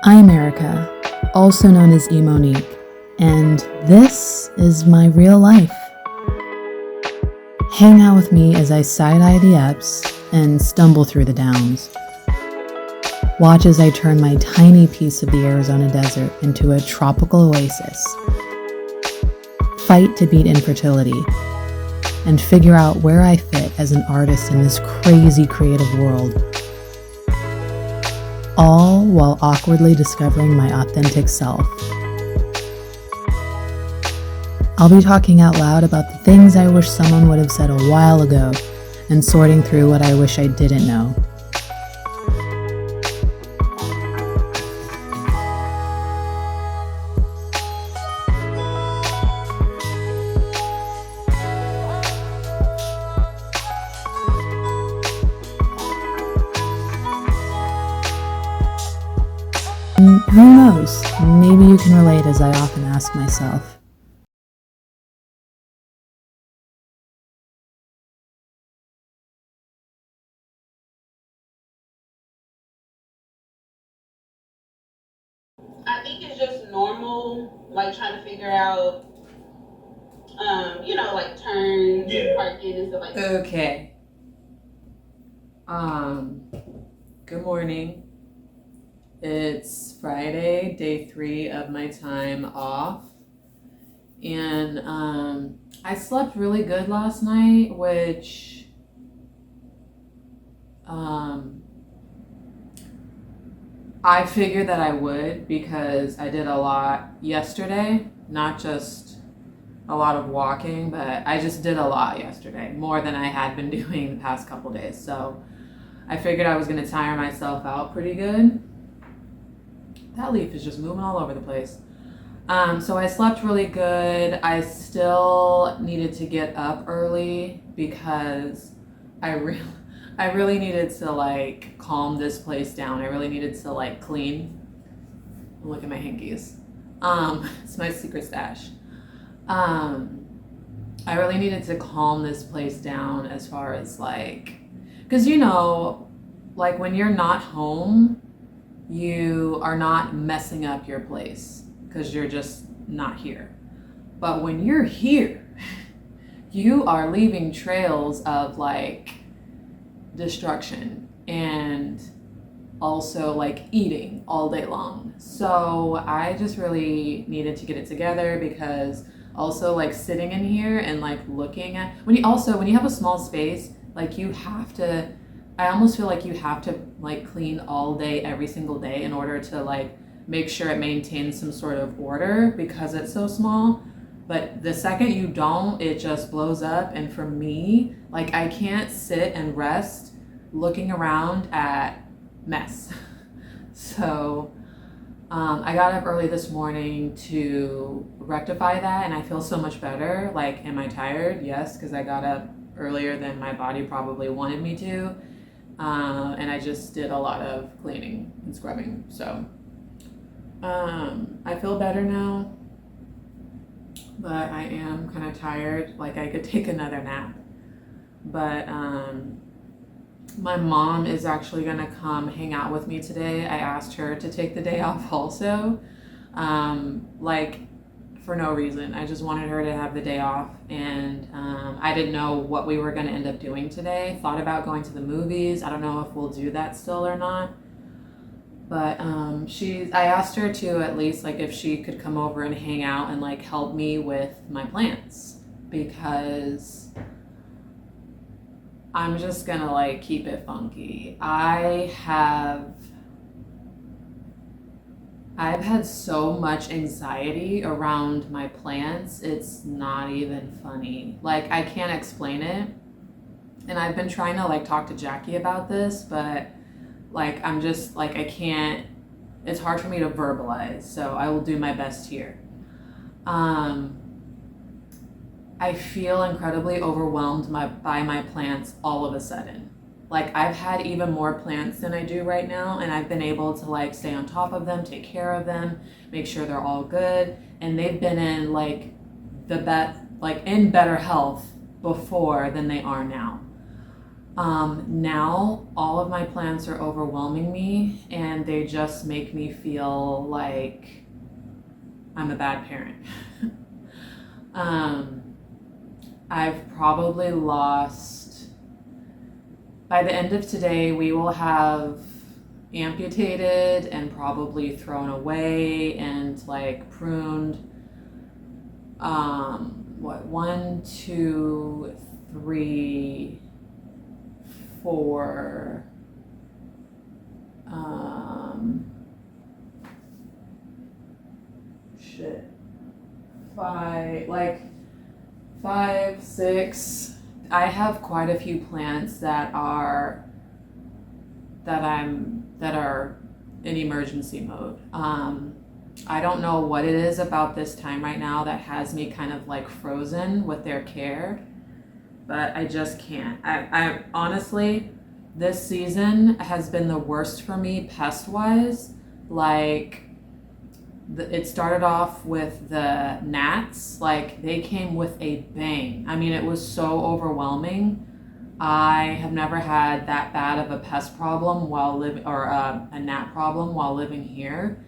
I'm Erica, also known as E.MoniQue, and this is my real life. Hang out with me as I side-eye the ups and stumble through the downs. Watch as I turn my tiny piece of the Arizona desert into a tropical oasis. Fight to beat infertility and figure out where I fit as an artist in this crazy creative world. All while awkwardly discovering my authentic self. I'll be talking out loud about the things I wish someone would have said a while ago and sorting through what I wish I didn't know. Who knows? Maybe you can relate, as I often ask myself. I think it's just normal, like trying to figure out, like turns, parking and stuff like that. Okay. Good morning. It's Friday, day 3 of my time off. And I slept really good last night, which I figured that I would because I did a lot yesterday, not just a lot of walking, but I just did a lot yesterday, more than I had been doing the past couple days. So I figured I was going to tire myself out pretty good. That leaf is just moving all over the place. So I slept really good. I still needed to get up early because I really needed to calm this place down. I really needed to clean. Look at my hankies. It's my secret stash. I really needed to calm this place down as far as because when you're not home, you are not messing up your place because you're just not here. But when you're here, you are leaving trails of destruction and also eating all day long. So I just really needed to get it together because also sitting in here and looking at when you have a small space, you have to, I almost feel like you have to clean all day every single day in order to make sure it maintains some sort of order because it's so small. But the second you don't, it just blows up. And for me, I can't sit and rest looking around at mess. So I got up early this morning to rectify that, and I feel so much better. Am I tired? Yes, because I got up earlier than my body probably wanted me to. And I just did a lot of cleaning and scrubbing. So I feel better now, but I am kind of tired. I could take another nap. But my mom is actually going to come hang out with me today. I asked her to take the day off also. For no reason. I just wanted her to have the day off, and I didn't know what we were going to end up doing today. Thought about going to the movies. I don't know if we'll do that still or not. But I asked her to at least if she could come over and hang out and help me with my plants because I'm just gonna keep it funky. I've had so much anxiety around my plants. It's not even funny. I can't explain it. And I've been trying to talk to Jackie about this, but I'm just I can't, it's hard for me to verbalize. So I will do my best here. I feel incredibly overwhelmed by my plants all of a sudden. I've had even more plants than I do right now, and I've been able to stay on top of them, take care of them, make sure they're all good, and they've been in in better health before than they are now. Now all of my plants are overwhelming me, and they just make me feel like I'm a bad parent. I've probably lost, by the end of today, we will have amputated and probably thrown away and like pruned, one, two, three, four, five, six. I have quite a few plants that are in emergency mode. I don't know what it is about this time right now that has me kind of like frozen with their care, but I just can't. I honestly, this season has been the worst for me pest wise. Like, it started off with the gnats. Like, they came with a bang. I mean, it was so overwhelming. I have never had that bad of a pest problem while living, or a gnat problem while living here.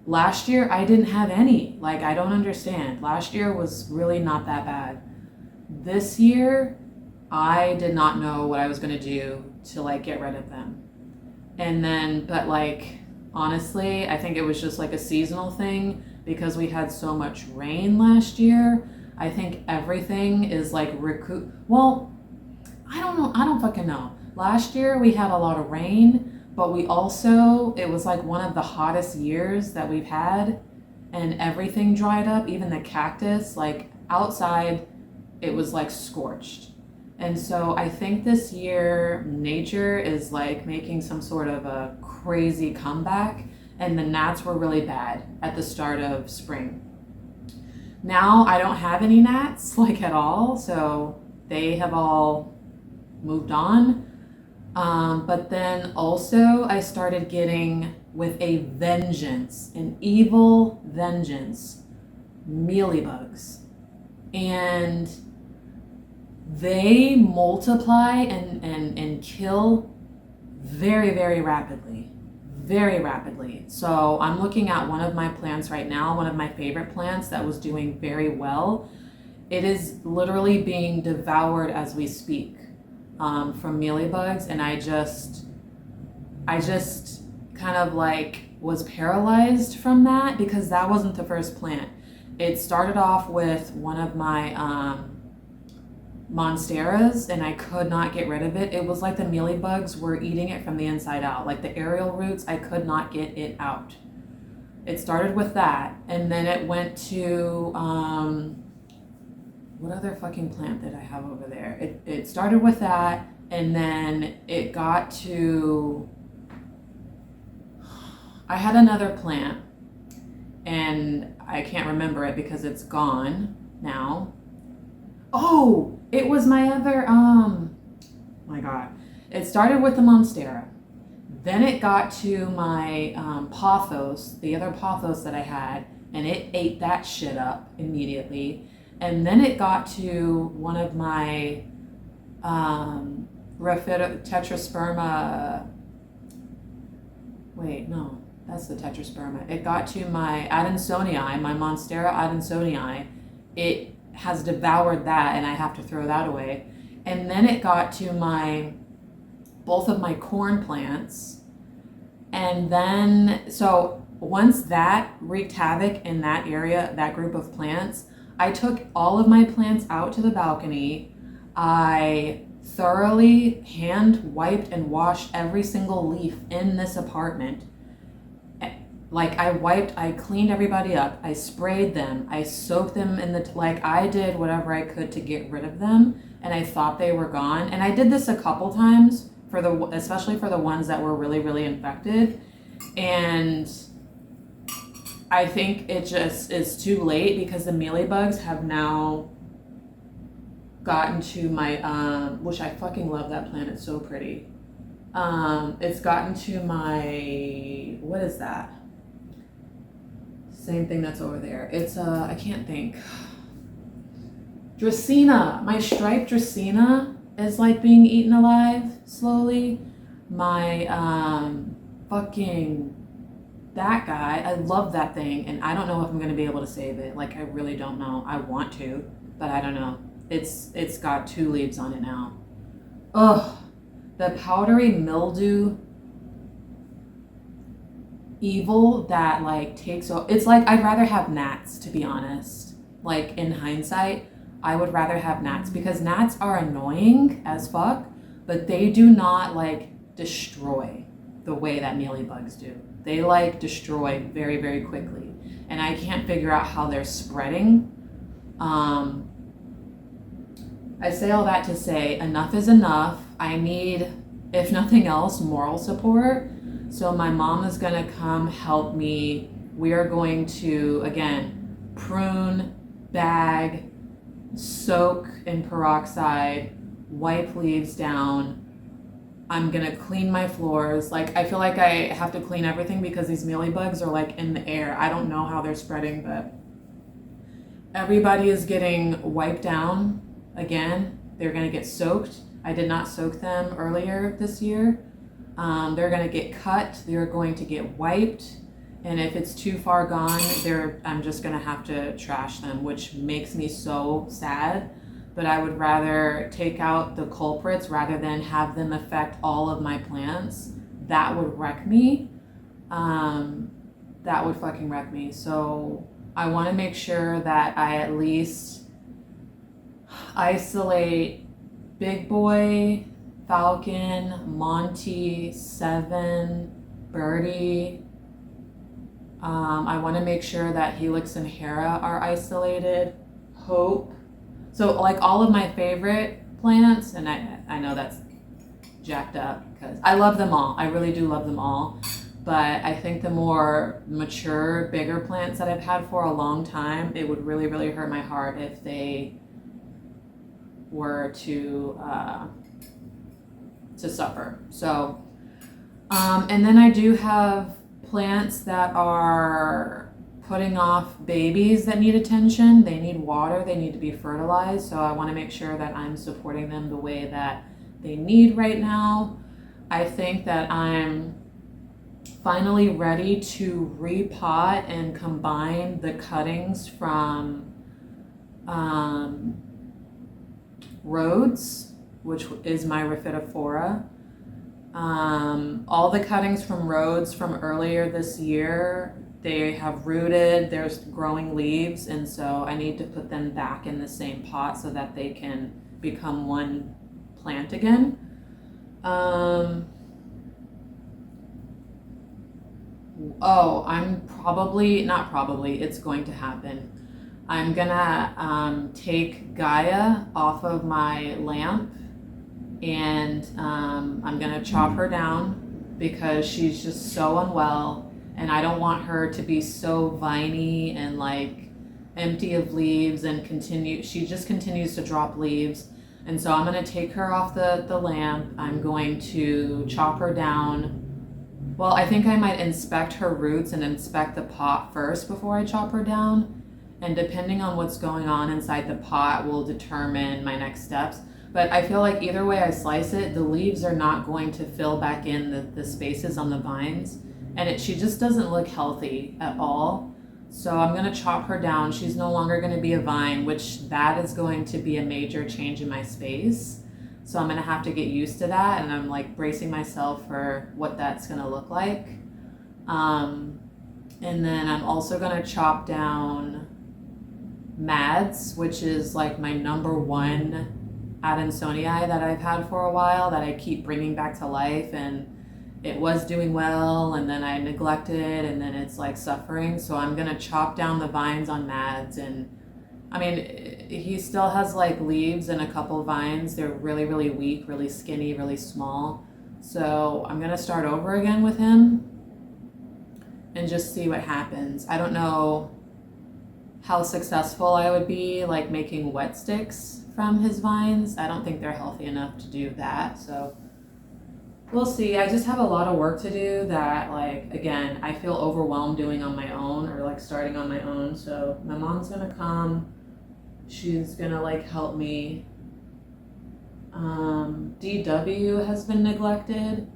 Last year, I didn't have any. Like, I don't understand. Last year was really not that bad. This year, I did not know what I was going to do to like get rid of them. And then, but like, honestly, I think it was just like a seasonal thing because we had so much rain last year. I think everything is like well, I don't know. I don't fucking know. Last year we had a lot of rain, but we also, it was like one of the hottest years that we've had, and everything dried up, even the cactus, like outside, it was like scorched. And so I think this year nature is like making some sort of a crazy comeback, and the gnats were really bad at the start of spring. Now I don't have any gnats like at all, so they have all moved on. But then also I started getting, with a vengeance, an evil vengeance, mealybugs. And they multiply and kill very, very rapidly. Very rapidly. So I'm looking at one of my plants right now, one of my favorite plants that was doing very well. It is literally being devoured as we speak, from mealybugs, and I just kind of like was paralyzed from that because that wasn't the first plant. It started off with one of my monsteras, and I could not get rid of it. It was like the mealybugs were eating it from the inside out. Like the aerial roots, I could not get it out. It started with that, and then it went to what other fucking plant did I have over there? It started with that, and then it got to, I had another plant, and I can't remember it because it's gone now. Oh, it was my other, my God. It started with the monstera. Then it got to my pothos, the other pothos that I had, and it ate that shit up immediately. And then it got to one of my tetrasperma. Wait, no, that's the tetrasperma. It got to my adansonii, my monstera adansonii. It has devoured that, and I have to throw that away. And then it got to both of my corn plants. And then, so once that wreaked havoc in that area, that group of plants, I took all of my plants out to the balcony. I thoroughly hand wiped and washed every single leaf in this apartment. Like, I cleaned everybody up. I sprayed them. I soaked them in like, I did whatever I could to get rid of them, and I thought they were gone. And I did this a couple times, especially for the ones that were really, really infected. And I think it just is too late because the mealybugs have now gotten to my, which I fucking love that plant. It's so pretty. It's gotten to my, what is that? Same thing that's over there. It's, I can't think. Dracaena, my striped Dracaena is like being eaten alive slowly. My fucking that guy, I love that thing, and I don't know if I'm gonna be able to save it. Like, I really don't know. I want to, but I don't know. It's got 2 leaves on it now. Ugh, the powdery mildew evil that like takes over. It's like I'd rather have gnats, to be honest. Like, in hindsight, I would rather have gnats because gnats are annoying as fuck, but they do not like destroy the way that mealybugs do. They like destroy very, very quickly, and I can't figure out how they're spreading. I say all that to say enough is enough. I need, if nothing else, moral support. So my mom is gonna come help me. We are going to, again, prune, bag, soak in peroxide, wipe leaves down. I'm gonna clean my floors. Like, I feel like I have to clean everything because these mealybugs are like in the air. I don't know how they're spreading, but everybody is getting wiped down again. They're gonna get soaked. I did not soak them earlier this year. They're gonna get cut. They're going to get wiped. And if it's too far gone, I'm just gonna have to trash them, which makes me so sad. But I would rather take out the culprits rather than have them affect all of my plants. That would wreck me. That would fucking wreck me. So I want to make sure that I at least isolate Big Boy, Falcon, Monty, Seven, Birdie. I want to make sure that Helix and Hera are isolated. Hope. So like all of my favorite plants, and I know that's jacked up because I love them all. I really do love them all. But I think the more mature, bigger plants that I've had for a long time, it would really, really hurt my heart if they were to suffer. So, and then I do have plants that are putting off babies that need attention. They need water, they need to be fertilized. So I want to make sure that I'm supporting them the way that they need right now. I think that I'm finally ready to repot and combine the cuttings from Rhodes, which is my Rhaphidophora. All the cuttings from Rhodes from earlier this year, they have rooted, there's growing leaves, and so I need to put them back in the same pot so that they can become one plant again. It's going to happen. I'm gonna take Gaia off of my lamp, and I'm gonna chop her down because she's just so unwell, and I don't want her to be so viney and like empty of leaves and she just continues to drop leaves. And so I'm gonna take her off the lamp. I'm going to chop her down. Well, I think I might inspect her roots and inspect the pot first before I chop her down. And depending on what's going on inside the pot will determine my next steps. But I feel like either way I slice it, the leaves are not going to fill back in the spaces on the vines. And she just doesn't look healthy at all. So I'm gonna chop her down. She's no longer gonna be a vine, which that is going to be a major change in my space. So I'm gonna have to get used to that, and I'm like bracing myself for what that's gonna look like. And then I'm also gonna chop down Mads, which is like my number one Adansonii that I've had for a while that I keep bringing back to life, and it was doing well, and then I neglected, and then it's like suffering. So I'm gonna chop down the vines on Mads, and I mean, he still has like leaves and a couple vines. They're really, really weak, really skinny, really small. So I'm gonna start over again with him and just see what happens. I don't know how successful I would be like making wet sticks from his vines. I don't think they're healthy enough to do that. So we'll see. I just have a lot of work to do that, like, again, I feel overwhelmed doing on my own or like starting on my own. So my mom's gonna come. She's gonna like help me DW has been neglected.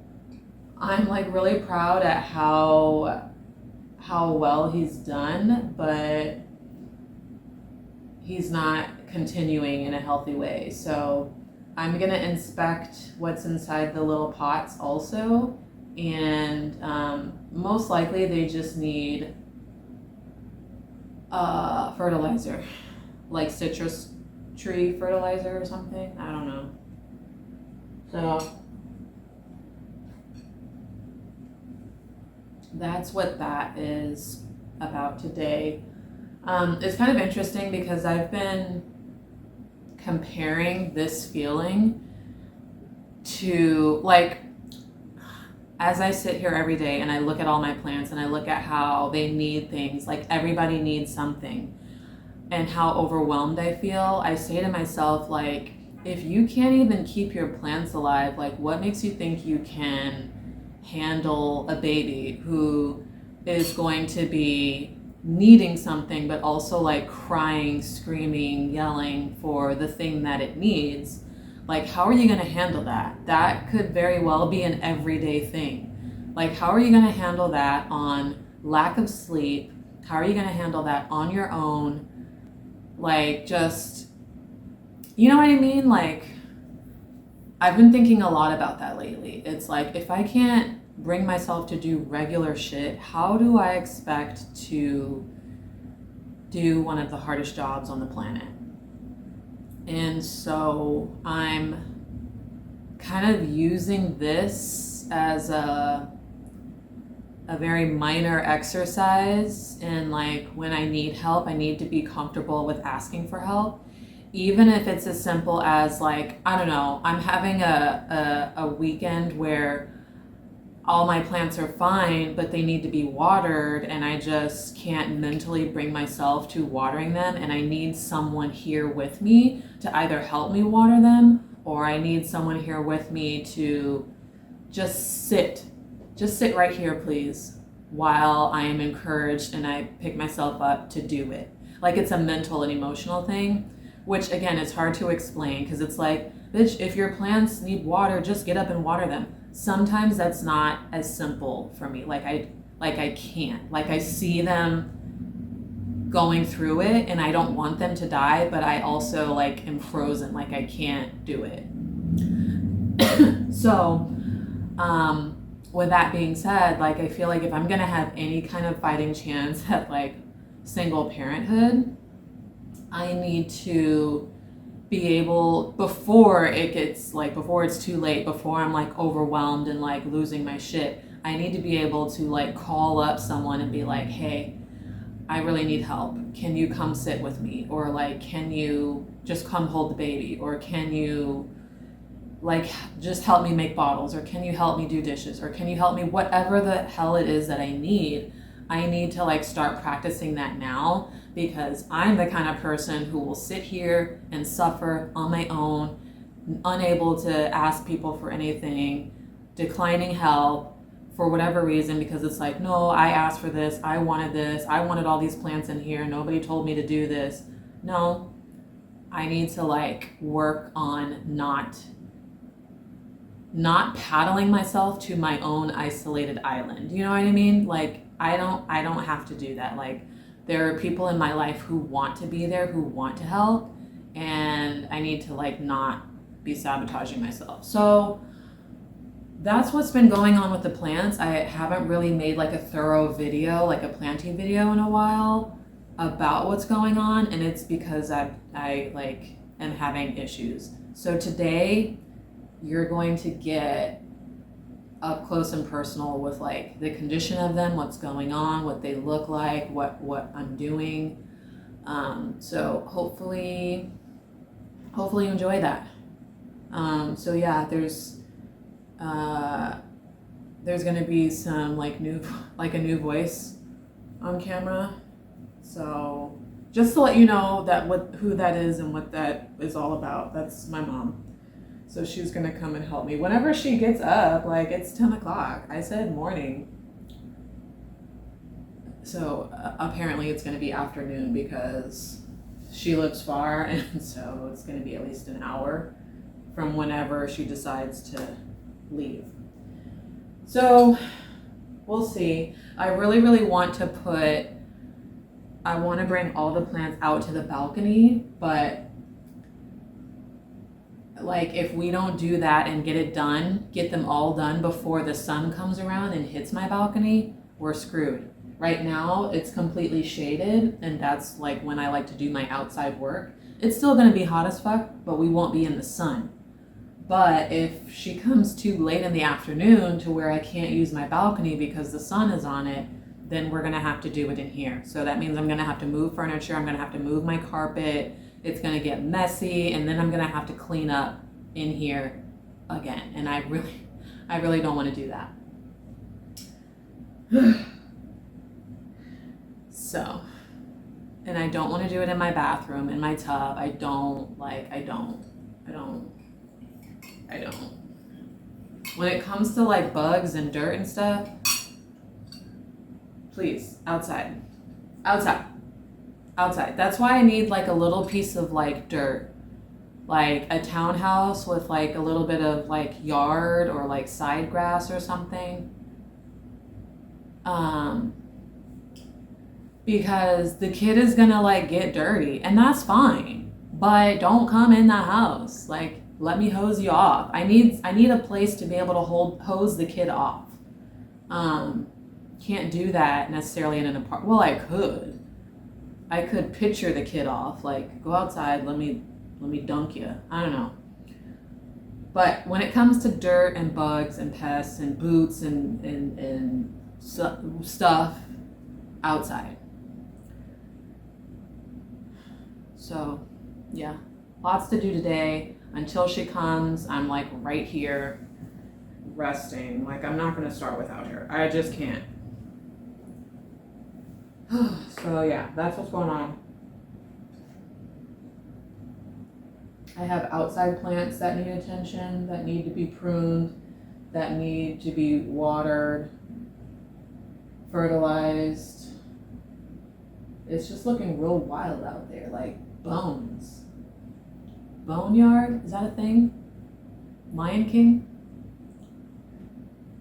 I'm like really proud at how well he's done, but he's not continuing in a healthy way. So I'm gonna inspect what's inside the little pots also, and most likely they just need fertilizer, like citrus tree fertilizer or something. I don't know. So that's what that is about today. It's kind of interesting because I've been comparing this feeling to, like, as I sit here every day and I look at all my plants and I look at how they need things, like everybody needs something, and how overwhelmed I feel, I say to myself, like, if you can't even keep your plants alive, like, what makes you think you can handle a baby who is going to be needing something, but also like crying, screaming, yelling for the thing that it needs? Like, how are you going to handle that? That could very well be an everyday thing. Like, how are you going to handle that on lack of sleep? How are you going to handle that on your own? Like, just, you know what I mean? Like, I've been thinking a lot about that lately. It's like, if I can't bring myself to do regular shit, how do I expect to do one of the hardest jobs on the planet? And so I'm kind of using this as a very minor exercise, and like, when I need help, I need to be comfortable with asking for help, even if it's as simple as, like, I don't know, I'm having a weekend where all my plants are fine, but they need to be watered, and I just can't mentally bring myself to watering them, and I need someone here with me to either help me water them, or I need someone here with me to just sit right here, please, while I am encouraged and I pick myself up to do it. Like, it's a mental and emotional thing, which again is hard to explain, because it's like, bitch, if your plants need water, just get up and water them. Sometimes that's not as simple for me. Like I can't. Like, I see them going through it and I don't want them to die, but I also like am frozen. Like, I can't do it. So, with that being said, like, I feel like if I'm gonna have any kind of fighting chance at like single parenthood, I need to be able, before it's too late, before I'm like overwhelmed and like losing my shit, I need to be able to like call up someone and be like, hey, I really need help. Can you come sit with me? Or like, can you just come hold the baby? Or can you like just help me make bottles? Or can you help me do dishes? Or can you help me, whatever the hell it is that I need to like start practicing that now, because I'm the kind of person who will sit here and suffer on my own, unable to ask people for anything, declining help for whatever reason, because it's like, no, I asked for this, I wanted all these plants in here, nobody told me to do this. No, I need to like work on not paddling myself to my own isolated island. You know what I mean? Like, I don't have to do that. Like, there are people in my life who want to be there, who want to help, and I need to like not be sabotaging myself. So that's what's been going on with the plants. I haven't really made like a thorough video, like a planting video, in a while about what's going on, and it's because I like am having issues. So today you're going to get up close and personal with like the condition of them, what's going on, what they look like, what I'm doing. So hopefully you enjoy that. So yeah, there's gonna be some like a new voice on camera. So just to let you know that who that is and what that is all about. That's my mom. So she's gonna come and help me whenever she gets up. Like, it's 10 o'clock. I said morning. So apparently it's gonna be afternoon because she lives far, and so it's gonna be at least an hour from whenever she decides to leave. So we'll see. I really want to bring all the plants out to the balcony, but like if we don't do that and get them all done before the sun comes around and hits my balcony, we're screwed. Right now it's completely shaded, and that's like when I like to do my outside work. It's still gonna be hot as fuck, but we won't be in the sun. But if she comes too late in the afternoon to where I can't use my balcony because the sun is on it, then we're gonna have to do it in here. So that means I'm gonna have to move furniture, I'm gonna have to move my carpet, it's gonna get messy, and then I'm gonna have to clean up in here again. And I really don't wanna do that. So, and I don't wanna do it in my bathroom, in my tub. I don't. When it comes to like bugs and dirt and stuff, please, outside. That's why I need like a little piece of like dirt, like a townhouse with like a little bit of like yard or like side grass or something. Because the kid is gonna like get dirty, and that's fine, but don't come in the house. Like, let me hose you off. I need a place to be able to hose the kid off. Can't do that necessarily in an apartment. Well, I could picture the kid off, like, go outside, let me dunk you. I don't know. But when it comes to dirt and bugs and pests and boots and stuff, outside. So, yeah, lots to do today. Until she comes, I'm like right here resting. Like, I'm not going to start without her. I just can't. So yeah, that's what's going on. I have outside plants that need attention, that need to be pruned, that need to be watered, fertilized. It's just looking real wild out there, like bones. Boneyard, is that a thing? Lion King?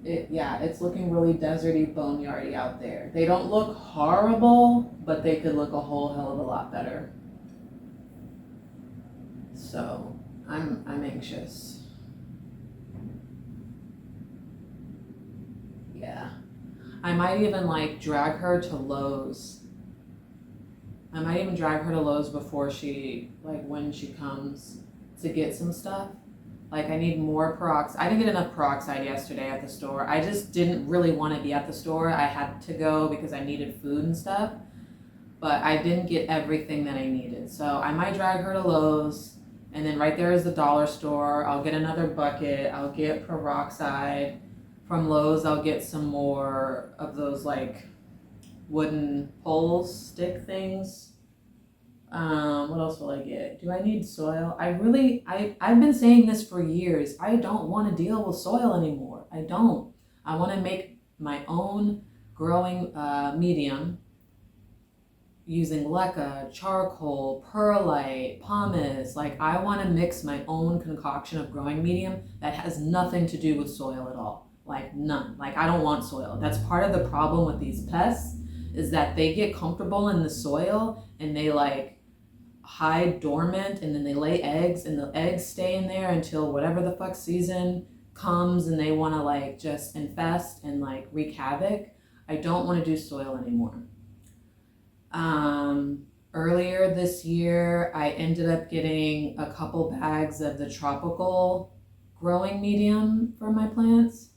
It's looking really deserty, boneyardy out there. They don't look horrible, but they could look a whole hell of a lot better. So I'm anxious. Yeah. I might even like drag her to Lowe's. Before she, like when she comes to get some stuff. Like, I need more peroxide. I didn't get enough peroxide yesterday at the store. I just didn't really want to be at the store. I had to go because I needed food and stuff. But I didn't get everything that I needed. So I might drag her to Lowe's. And then right there is the dollar store. I'll get another bucket. I'll get peroxide. From Lowe's, I'll get some more of those, like, wooden pole stick things. What else will I get? Do I need soil? I've been saying this for years. I don't want to deal with soil anymore. I don't. I want to make my own growing medium using leca, charcoal, perlite, pumice. Like, I want to mix my own concoction of growing medium that has nothing to do with soil at all. Like, none. Like, I don't want soil. That's part of the problem with these pests, is that they get comfortable in the soil and they like hide dormant, and then they lay eggs, and the eggs stay in there until whatever the fuck season comes and they want to like just infest and like wreak havoc. I don't want to do soil anymore. Earlier this year, I ended up getting a couple bags of the tropical growing medium for my plants.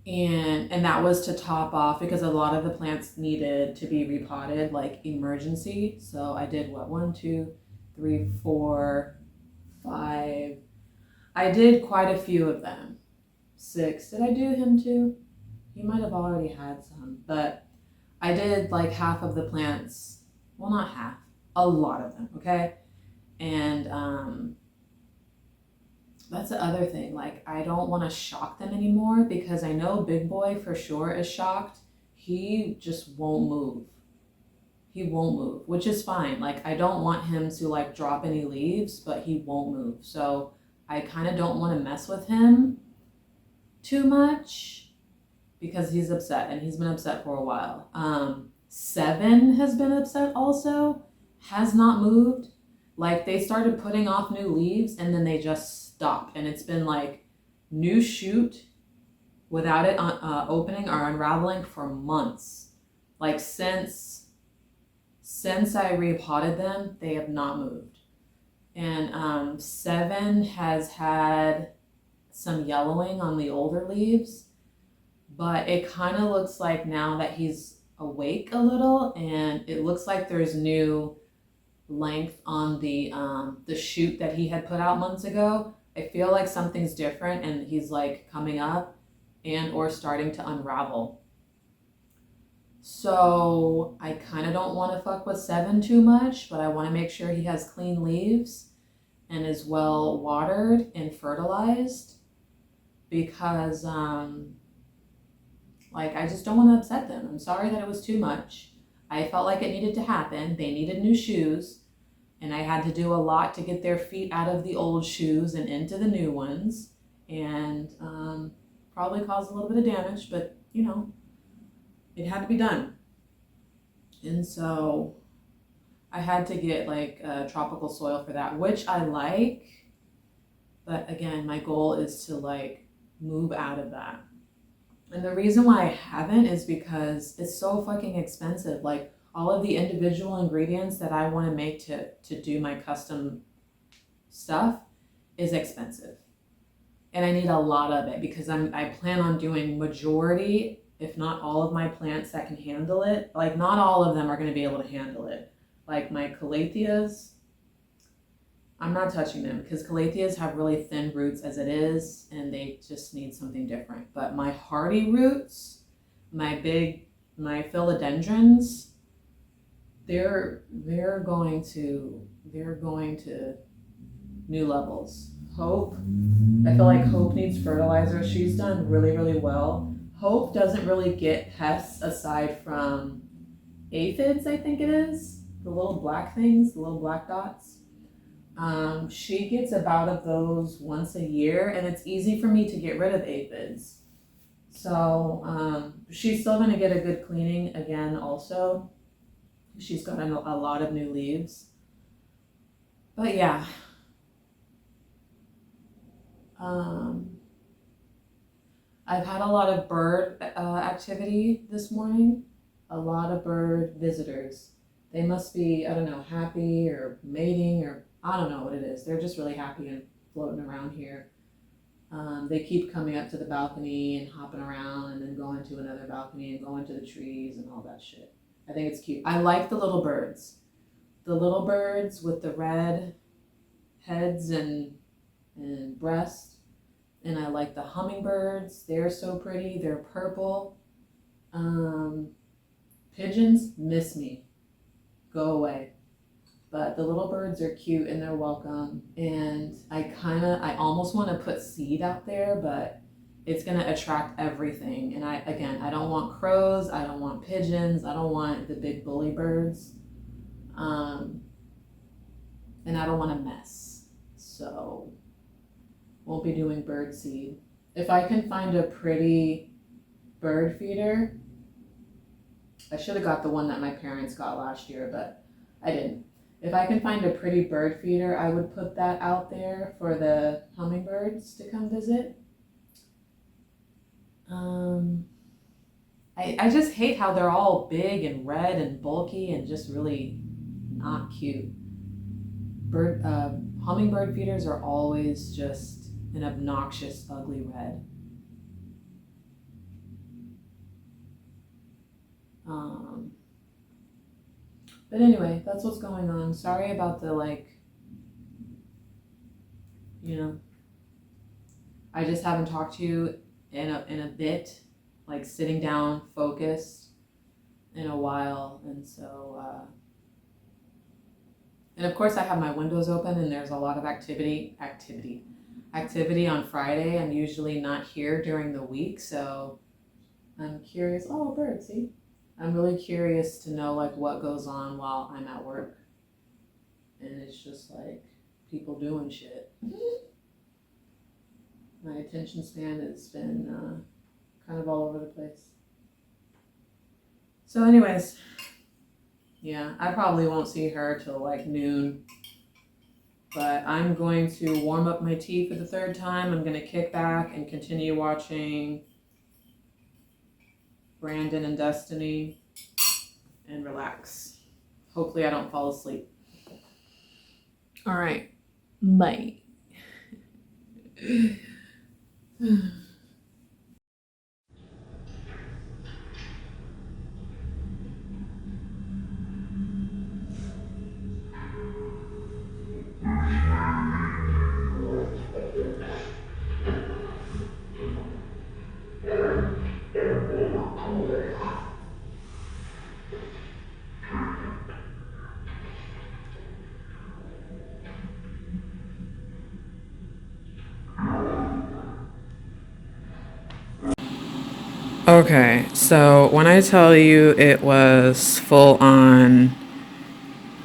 And that was to top off because a lot of the plants needed to be repotted, like emergency. So I did 1, 2, 3, 4, 5. I did quite a few of them. 6. Did I do him too? He might have already had some, but I did like half of the plants. Well, not half, a lot of them. Okay. And, that's the other thing. Like, I don't want to shock them anymore because I know Big Boy for sure is shocked. He just won't move. he won't move, which is fine. Like, I don't want him to like drop any leaves, but he won't move. So I kind of don't want to mess with him too much because he's upset, and he's been upset for a while. 7 has been upset also, has not moved. Like, they started putting off new leaves and then they just stopped, and it's been like new shoot without it opening or unraveling for months. Like, since I repotted them, they have not moved. And 7 has had some yellowing on the older leaves, but it kind of looks like now that he's awake a little, and it looks like there's new length on the shoot that he had put out months ago. I feel like something's different, and he's like coming up and or starting to unravel. So I kind of don't want to fuck with 7 too much, but I want to make sure he has clean leaves and is well watered and fertilized, because like, I just don't want to upset them. I'm sorry that it was too much. I felt like it needed to happen. They needed new shoes, and I had to do a lot to get their feet out of the old shoes and into the new ones, and probably caused a little bit of damage, but you know, it had to be done. And so I had to get like tropical soil for that, which I like, but again, my goal is to like move out of that. And the reason why I haven't is because it's so fucking expensive. Like, all of the individual ingredients that I want to make to do my custom stuff is expensive. And I need a lot of it because I plan on doing majority, if not all of my plants that can handle it. Like, not all of them are going to be able to handle it. Like my calatheas, I'm not touching them because calatheas have really thin roots as it is, and they just need something different. But my hardy roots, my philodendrons, they're going to new levels. Hope, I feel like Hope needs fertilizer. She's done really, really well. Hope doesn't really get pests aside from aphids, I think it is. The little black things, the little black dots. She gets about of those once a year, and it's easy for me to get rid of aphids. So she's still going to get a good cleaning again also. She's gotten a lot of new leaves. But yeah. I've had a lot of bird activity this morning. A lot of bird visitors. They must be, I don't know, happy or mating, or I don't know what it is. They're just really happy and floating around here. They keep coming up to the balcony and hopping around and then going to another balcony and going to the trees and all that shit. I think it's cute. I like the little birds. The little birds with the red heads and breasts. And I like the hummingbirds. They're so pretty. They're purple. Pigeons miss me. Go away. But the little birds are cute and they're welcome. And I almost want to put seed out there, but it's going to attract everything. And I don't want crows. I don't want pigeons. I don't want the big bully birds. And I don't want to mess. So won't be doing bird seed. If I can find a pretty bird feeder, I should have got the one that my parents got last year, but I didn't. If I can find a pretty bird feeder, I would put that out there for the hummingbirds to come visit. I just hate how they're all big and red and bulky and just really not cute. Hummingbird feeders are always just an obnoxious, ugly red. But anyway, that's what's going on. Sorry about the I just haven't talked to you in a bit, like sitting down, focused in a while, and so and of course I have my windows open and there's a lot of activity on Friday. I'm usually not here during the week, so I'm curious. Oh, bird, see? I'm really curious to know like what goes on while I'm at work. And it's just like people doing shit. My attention span has been kind of all over the place. So anyways, yeah, I probably won't see her till like noon. But I'm going to warm up my tea for the third time. I'm going to kick back and continue watching Brandon and Destiny and relax. Hopefully I don't fall asleep. All right. Bye. Okay, so when I tell you it was full on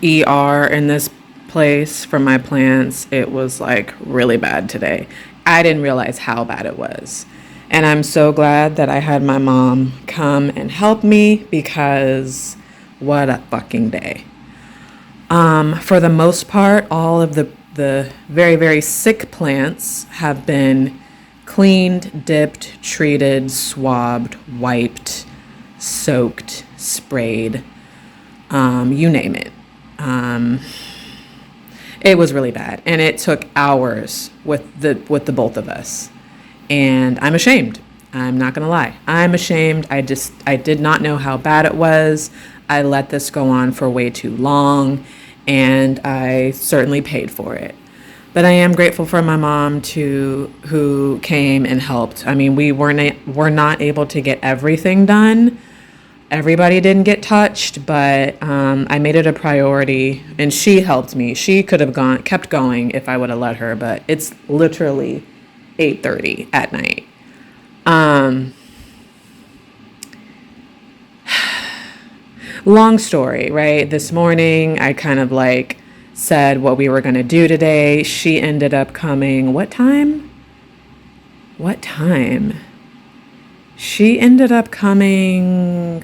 ER in this place for my plants, it was like really bad today. I didn't realize how bad it was. And I'm so glad that I had my mom come and help me because what a fucking day. For the most part, all of the very, very sick plants have been cleaned, dipped, treated, swabbed, wiped, soaked, sprayed, you name it. It was really bad, and it took hours with the both of us. And I'm ashamed. I'm not gonna lie. I'm ashamed. I did not know how bad it was. I let this go on for way too long, and I certainly paid for it. But I am grateful for my mom who came and helped. I mean, were not able to get everything done. Everybody didn't get touched, but I made it a priority, and she helped me. She could have kept going if I would have let her, but it's literally 8:30 at night. Long story, right? This morning, I kind of like said what we were going to do today. She ended up coming. What time? She ended up coming.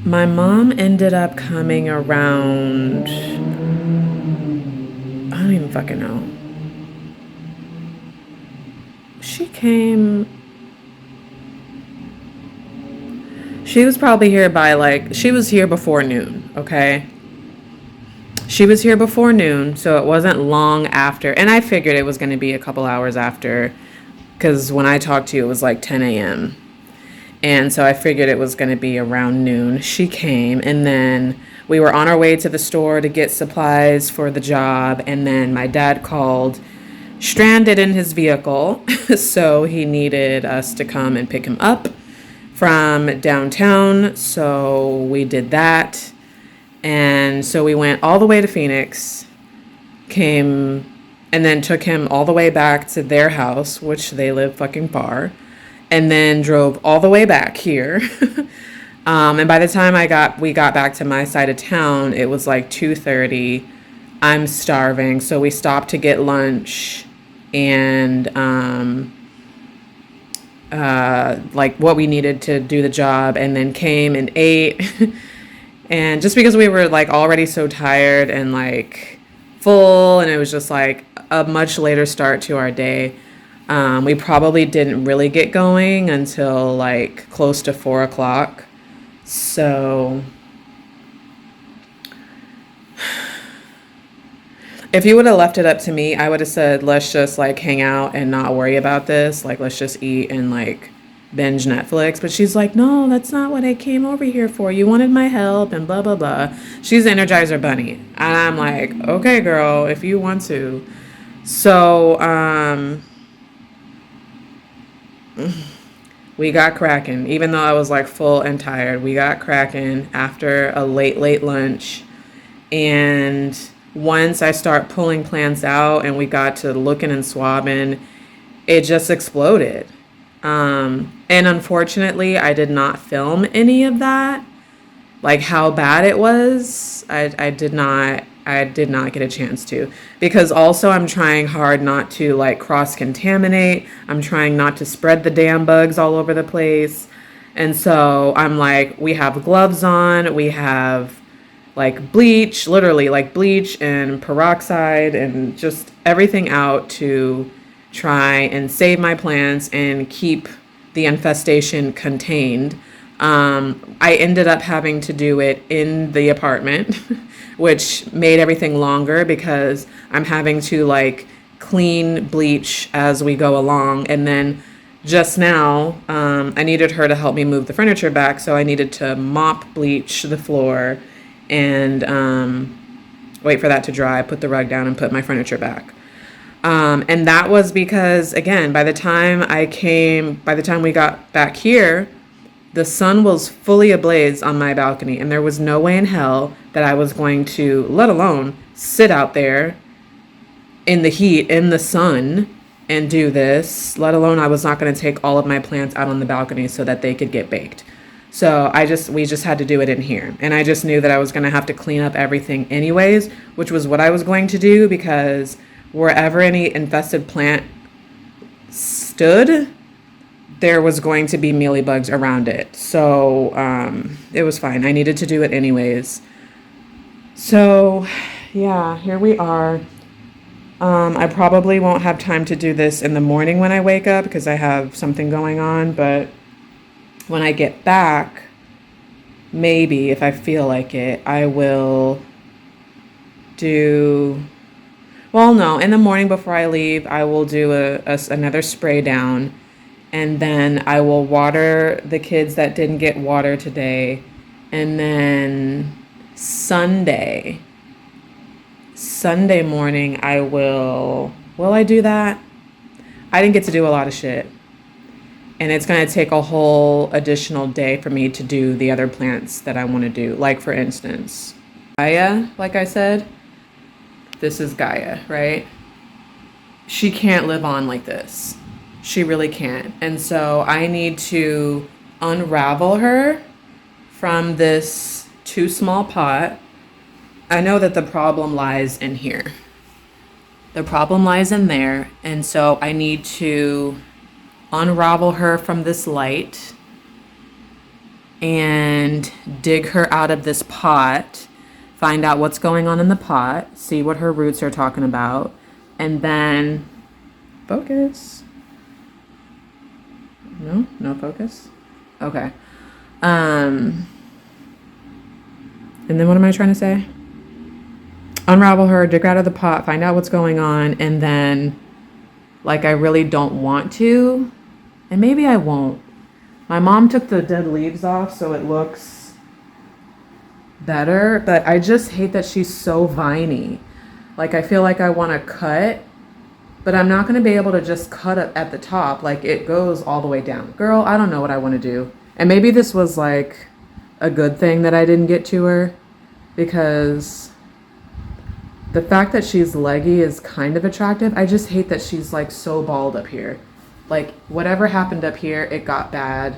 My mom ended up coming around. I don't even fucking know. She was probably here by she was here before noon, okay? She was here before noon, so it wasn't long after. And I figured it was going to be a couple hours after, because when I talked to you, it was like 10 a.m. And so I figured it was going to be around noon. She came, and then we were on our way to the store to get supplies for the job. And then my dad called, stranded in his vehicle. So he needed us to come and pick him up from downtown. So we did that. And so we went all the way to Phoenix, came, and then took him all the way back to their house, which they live fucking far, and then drove all the way back here. And by the time we got back to my side of town, it was like 2:30. I'm starving, so we stopped to get lunch and like what we needed to do the job, and then came and ate. And just because we were like already so tired and like full, and it was just like a much later start to our day, we probably didn't really get going until like close to 4 o'clock. So if you would have left it up to me, I would have said, let's just like hang out and not worry about this. Like, let's just eat and like binge Netflix. But she's like, no, that's not what I came over here for. You wanted my help and blah, blah, blah. She's the Energizer Bunny. And I'm like, okay, girl, if you want to. So, we got cracking. Even though I was like full and tired, we got cracking after a late lunch. And once I start pulling plants out and we got to looking and swabbing, it just exploded. And unfortunately, I did not film any of that. Like how bad it was, I did not get a chance to, because also I'm trying hard not to like cross contaminate. I'm trying not to spread the damn bugs all over the place. And so I'm like, we have gloves on, we have like bleach, literally like bleach and peroxide and just everything out to try and save my plants and keep the infestation contained. I ended up having to do it in the apartment, which made everything longer because I'm having to like clean bleach as we go along. And then just now, I needed her to help me move the furniture back. So I needed to mop bleach the floor and wait for that to dry, put the rug down, and put my furniture back. And that was because, again, by the time we got back here, the sun was fully ablaze on my balcony, and there was no way in hell that I was going to, let alone sit out there in the heat, in the sun, and do this, let alone I was not going to take all of my plants out on the balcony so that they could get baked. So we just had to do it in here. And I just knew that I was going to have to clean up everything anyways, which was what I was going to do, because wherever any infested plant stood, there was going to be mealybugs around it. So it was fine. I needed to do it anyways. So yeah, here we are. I probably won't have time to do this in the morning when I wake up because I have something going on. But when I get back, maybe if I feel like it, I will do... Well, no, in the morning before I leave, I will do another spray down. And then I will water the kids that didn't get water today. And then Sunday morning, will I do that? I didn't get to do a lot of shit. And it's going to take a whole additional day for me to do the other plants that I want to do. Like, for instance, Gaia, like I said, this is Gaia, right? She can't live on like this. She really can't. And so I need to unravel her from this too small pot. I know that the problem lies in here. The problem lies in there. And so I need to unravel her from this light and dig her out of this pot, find out what's going on in the pot, see what her roots are talking about, and then focus. No focus? Okay. And then what am I trying to say? Unravel her, dig her out of the pot, find out what's going on, and then, like, I really don't want to, and maybe I won't. My mom took the dead leaves off so it looks better, but I just hate that she's so viney. Like, I feel like I want to cut, but I'm not going to be able to just cut it at the top. Like, it goes all the way down. Girl, I don't know what I want to do. And maybe this was like a good thing that I didn't get to her, because the fact that she's leggy is kind of attractive. I just hate that she's like so bald up here. Like, whatever happened up here, it got bad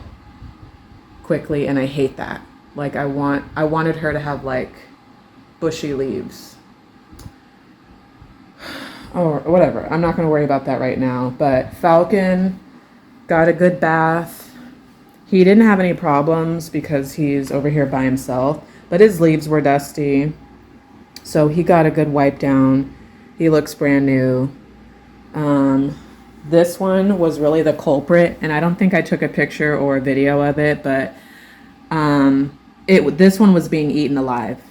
quickly, and I hate that. Like, I wanted her to have like bushy leaves. Or whatever. I'm not going to worry about that right now. But Falcon got a good bath. He didn't have any problems because he's over here by himself, but his leaves were dusty. So he got a good wipe down. He looks brand new. This one was really the culprit, and I don't think I took a picture or a video of it, but this one was being eaten alive,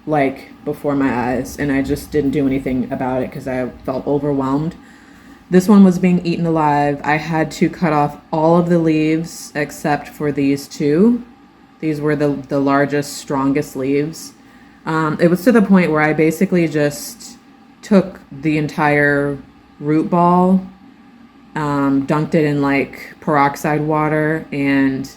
like before my eyes, and I just didn't do anything about it because I felt overwhelmed. This one was being eaten alive. I had to cut off all of the leaves except for these two. These were the largest, strongest leaves. It was to the point where I basically just took the entire root ball, dunked it in like peroxide water, and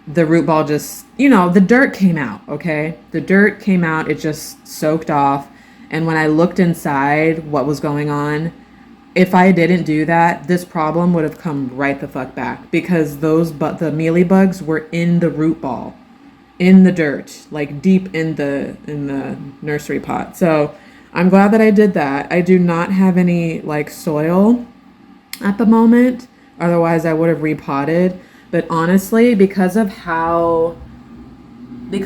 the root ball just, the dirt came out, okay? The dirt came out, it just soaked off. And when I looked inside what was going on, if I didn't do that, this problem would have come right the fuck back because the mealy bugs were in the root ball, in the dirt, like deep in the nursery pot. So I'm glad that I did that. I do not have any like soil at the moment. Otherwise, I would have repotted. But honestly, because of how the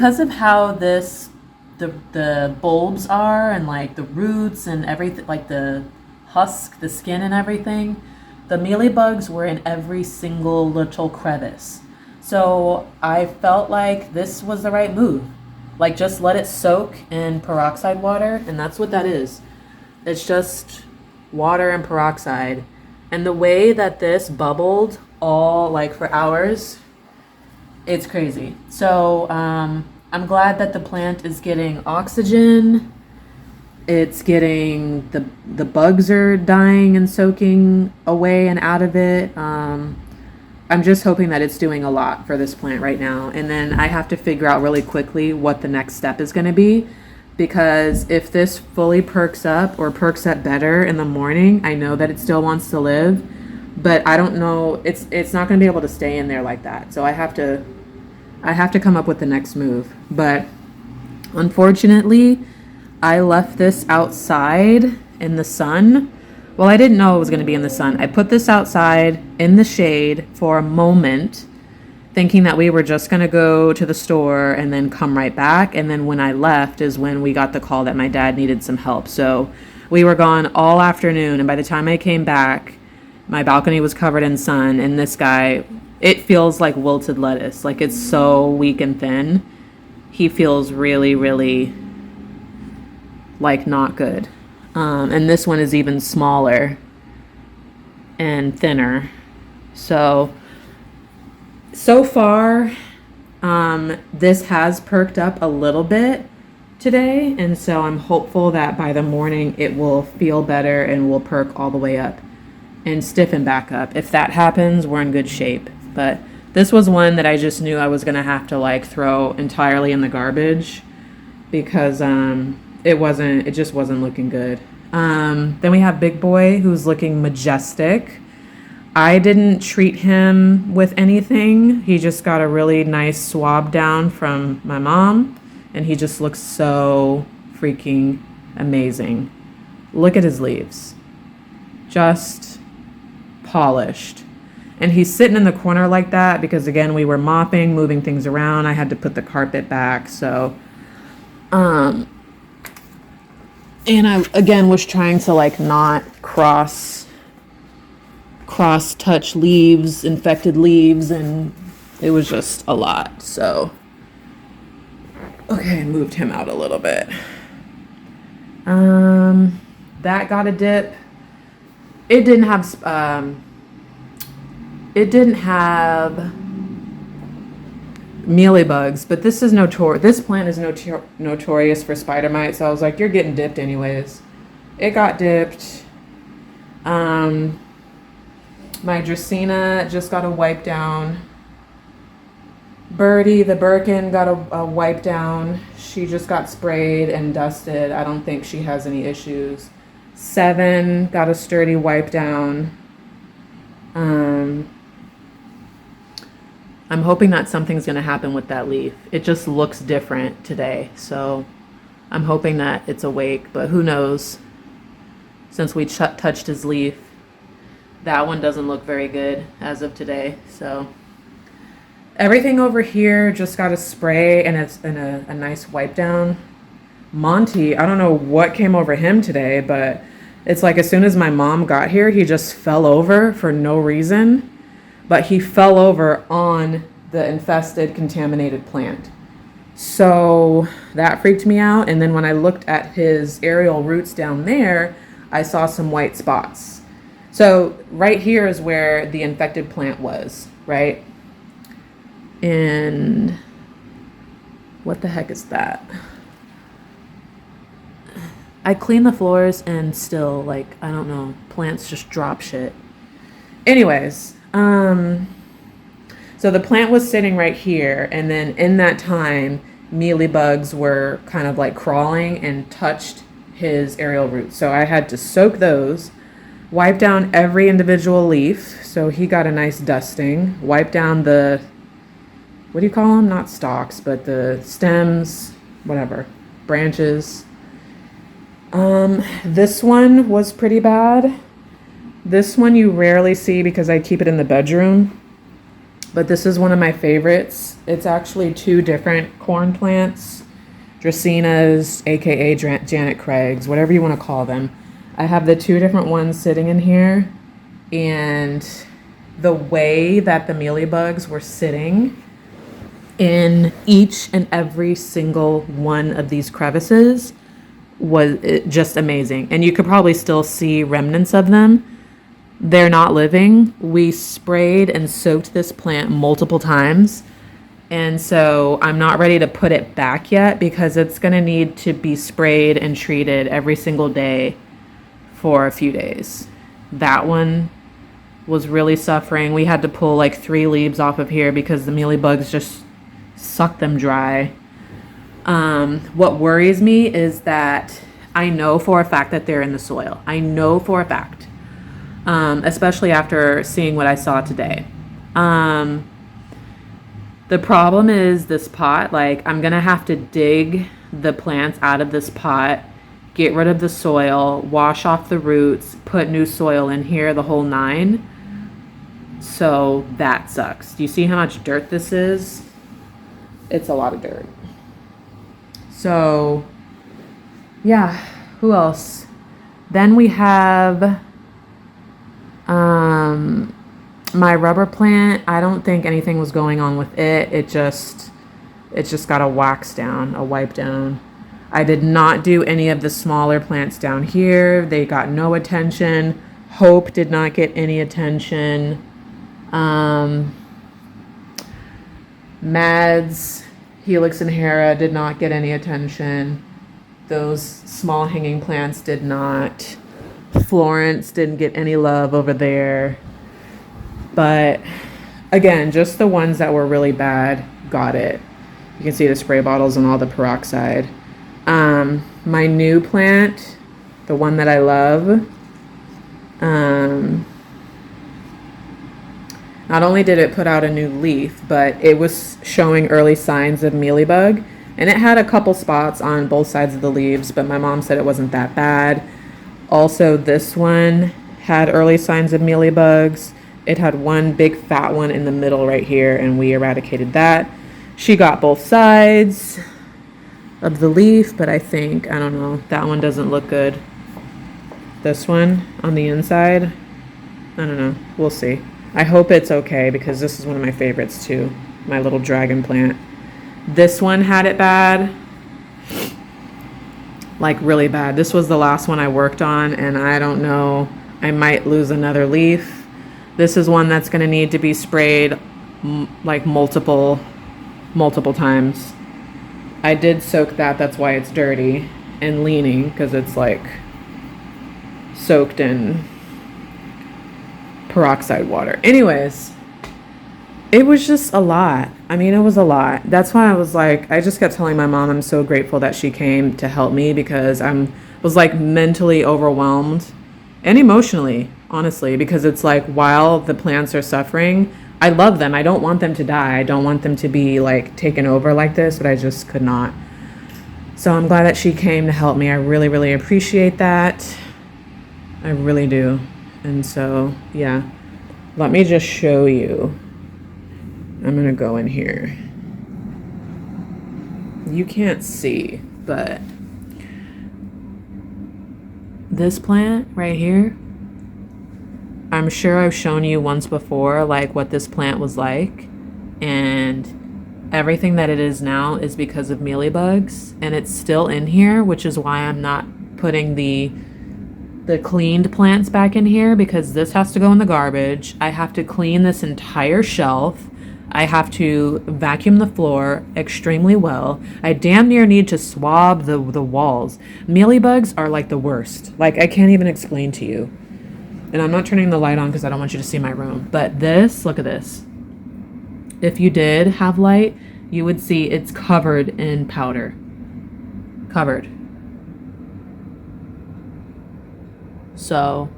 bulbs are and like the roots and everything, like the husk, the skin and everything, the mealybugs were in every single little crevice. So I felt like this was the right move. Like just let it soak in peroxide water, and that's what that is. It's just water and peroxide. And the way that this bubbled all like for hours, it's crazy. So I'm glad that the plant is getting oxygen. It's getting the bugs are dying and soaking away and out of it. I'm just hoping that it's doing a lot for this plant right now. And then I have to figure out really quickly what the next step is going to be. Because if this fully perks up or perks up better in the morning, I know that it still wants to live. But I don't know, it's not going to be able to stay in there like that. So I have to come up with the next move. But unfortunately, I left this outside in the sun. Well, I didn't know it was going to be in the sun. I put this outside in the shade for a moment, thinking that we were just going to go to the store and then come right back. And then when I left is when we got the call that my dad needed some help. So we were gone all afternoon. And by the time I came back, my balcony was covered in sun. And this guy, it feels like wilted lettuce. Like it's so weak and thin. He feels really, really like not good. And this one is even smaller and thinner. So far, this has perked up a little bit today. And so I'm hopeful that by the morning it will feel better and will perk all the way up and stiffen back up. If that happens, we're in good shape. But this was one that I just knew I was going to have to like throw entirely in the garbage because it just wasn't looking good. Then we have Big Boy, who's looking majestic. I didn't treat him with anything. He just got a really nice swab down from my mom, and he just looks so freaking amazing. Look at his leaves. Just polished. And he's sitting in the corner like that because, again, we were mopping, moving things around. I had to put the carpet back, so... And I, again, was trying to, like, not cross-touch leaves, infected leaves, and it was just a lot, so... Okay, I moved him out a little bit. That got a dip. It didn't have mealybugs, but this plant is notorious for spider mites, so I was like, you're getting dipped anyways. It got dipped. My Dracaena just got a wipe down. Birdie, the Birkin, got a wipe down. She just got sprayed and dusted. I don't think she has any issues. 7 got a sturdy wipe down. I'm hoping that something's going to happen with that leaf. It just looks different today, so I'm hoping that it's awake, but who knows? Since we touched his leaf, that one doesn't look very good as of today, so... Everything over here just got a spray and it's in a nice wipe down. Monty, I don't know what came over him today, but it's like as soon as my mom got here, he just fell over for no reason. But he fell over on the infested, contaminated plant. So that freaked me out. And then when I looked at his aerial roots down there, I saw some white spots. So right here is where the infected plant was, right? And what the heck is that? I clean the floors and still, like, I don't know, plants just drop shit. Anyways, so the plant was sitting right here, and then in that time, mealybugs were kind of like crawling and touched his aerial roots. So I had to soak those. Wipe down every individual leaf. So he got a nice dusting. Wipe down the, what do you call them? Not stalks, but the stems, whatever, branches. This one was pretty bad. This one you rarely see because I keep it in the bedroom. But this is one of my favorites. It's actually two different corn plants. Dracaenas, aka Janet Craig's, whatever you want to call them. I have the two different ones sitting in here. And the way that the mealybugs were sitting in each and every single one of these crevices was just amazing. And you could probably still see remnants of them. They're not living. We sprayed and soaked this plant multiple times. And so I'm not ready to put it back yet because it's going to need to be sprayed and treated every single day for a few days. That one was really suffering. We had to pull like 3 leaves off of here because the mealybugs just sucked them dry. What worries me is that I know for a fact that they're in the soil. I know for a fact. Especially after seeing what I saw today. The problem is this pot, like I'm gonna have to dig the plants out of this pot, get rid of the soil, wash off the roots, put new soil in here, the whole 9. So that sucks. Do you see how much dirt this is? It's a lot of dirt. So yeah, who else? Then we have my rubber plant. I don't think anything was going on with it. It just got a wax down, a wipe down. I did not do any of the smaller plants down here. They got no attention. Hope did not get any attention. Mads, Helix and Hera did not get any attention. Those small hanging plants did not. Florence didn't get any love over there. But again, just the ones that were really bad got it. You can see the spray bottles and all the peroxide. My new plant, the one that I love, not only did it put out a new leaf, but it was showing early signs of mealybug. And it had a couple spots on both sides of the leaves, but my mom said it wasn't that bad. Also, this one had early signs of mealybugs. It had one big fat one in the middle right here, and we eradicated that. She got both sides of the leaf, but I don't know, that one doesn't look good. This one on the inside, I don't know, we'll see. I hope it's okay because this is one of my favorites too, my little dragon plant. This one had it bad. Like really bad. This was the last one I worked on, and I don't know, I might lose another leaf. This is one that's going to need to be sprayed like multiple times. I did soak that, that's why it's dirty and leaning, because it's like soaked in peroxide water. Anyways, it was just a lot. I mean, it was a lot. That's why I was like, I just kept telling my mom I'm so grateful that she came to help me because was like mentally overwhelmed and emotionally, honestly, because it's like while the plants are suffering, I love them. I don't want them to die. I don't want them to be like taken over like this, but I just could not. So I'm glad that she came to help me. I really, really appreciate that. I really do. And so, yeah, let me just show you. I'm gonna go in here. You can't see, but this plant right here, I'm sure I've shown you once before, like what this plant was like, and everything that it is now is because of mealybugs, and it's still in here, which is why I'm not putting the cleaned plants back in here, because this has to go in the garbage. I have to clean this entire shelf. I have to vacuum the floor extremely well. I damn near need to swab the walls. Mealybugs are like the worst. Like, I can't even explain to you. And I'm not turning the light on because I don't want you to see my room. But this, look at this. If you did have light, you would see it's covered in powder. Covered. So,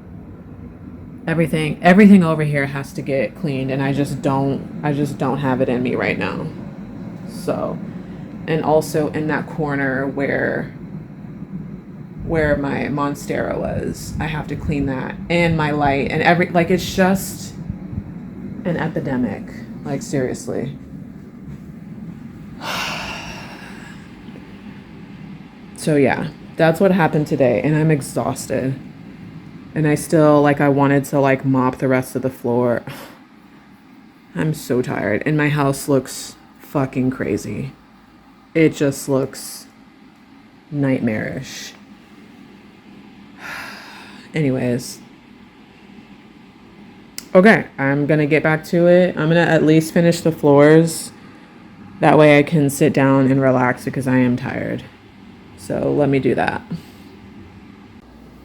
Everything over here has to get cleaned, and I just don't have it in me right now. So, and also in that corner where my Monstera was, I have to clean that, and my light, and it's just an epidemic. Like, seriously. So yeah, that's what happened today, and I'm exhausted. And I still, I wanted to, mop the rest of the floor. I'm so tired, and my house looks fucking crazy. It just looks nightmarish. Anyways. Okay, I'm gonna get back to it. I'm gonna at least finish the floors. That way I can sit down and relax because I am tired. So let me do that.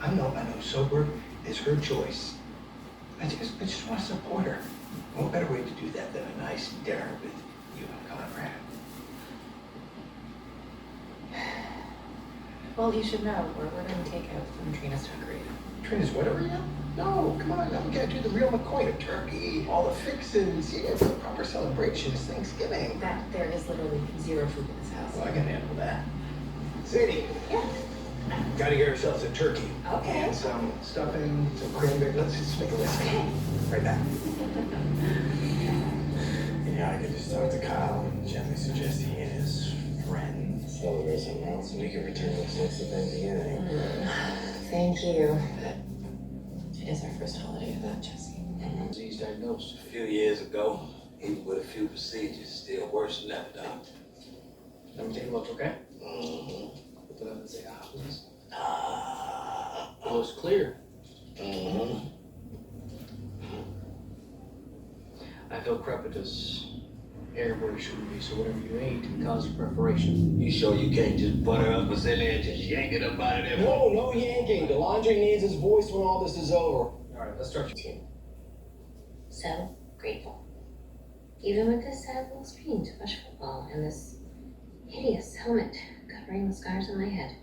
I know, sober is her choice. I just want to support her. What better way to do that than a nice dinner with you and Conrad? Well, you should know, we're ordering takeout from Trina's Tuckery. Trina's whatever, you know? No, come on, we gotta do the real McCoy, the turkey, all the fixins. Yeah, it's a proper celebration. It's Thanksgiving. That there is literally zero food in this house. Well, I can handle that. Sadie. Yeah. Gotta get ourselves a turkey. Okay. And some stuffing, some cranberry. Let's just make a list. Okay. Right back. Yeah, I could just talk to Kyle and gently suggest he and his friends celebration else, and we can return this next event beginning. Thank you. It is our first holiday without Jesse. Disease diagnosed a few years ago, even with a few procedures, still worse than ever, Doc. Everything looks okay? Mm-hmm. Put that up and say, please. Oh, it's clear. mm-hmm. I feel crepitus air where it shouldn't be, so whatever you ate can cause perforation. You sure you can't just butter up a silly and just yank it up out of there? No yanking. DeLandre needs his voice when all this is over. All right, let's start your team. So grateful. Even with this sad little screen to watch football and this hideous helmet covering the scars on my head.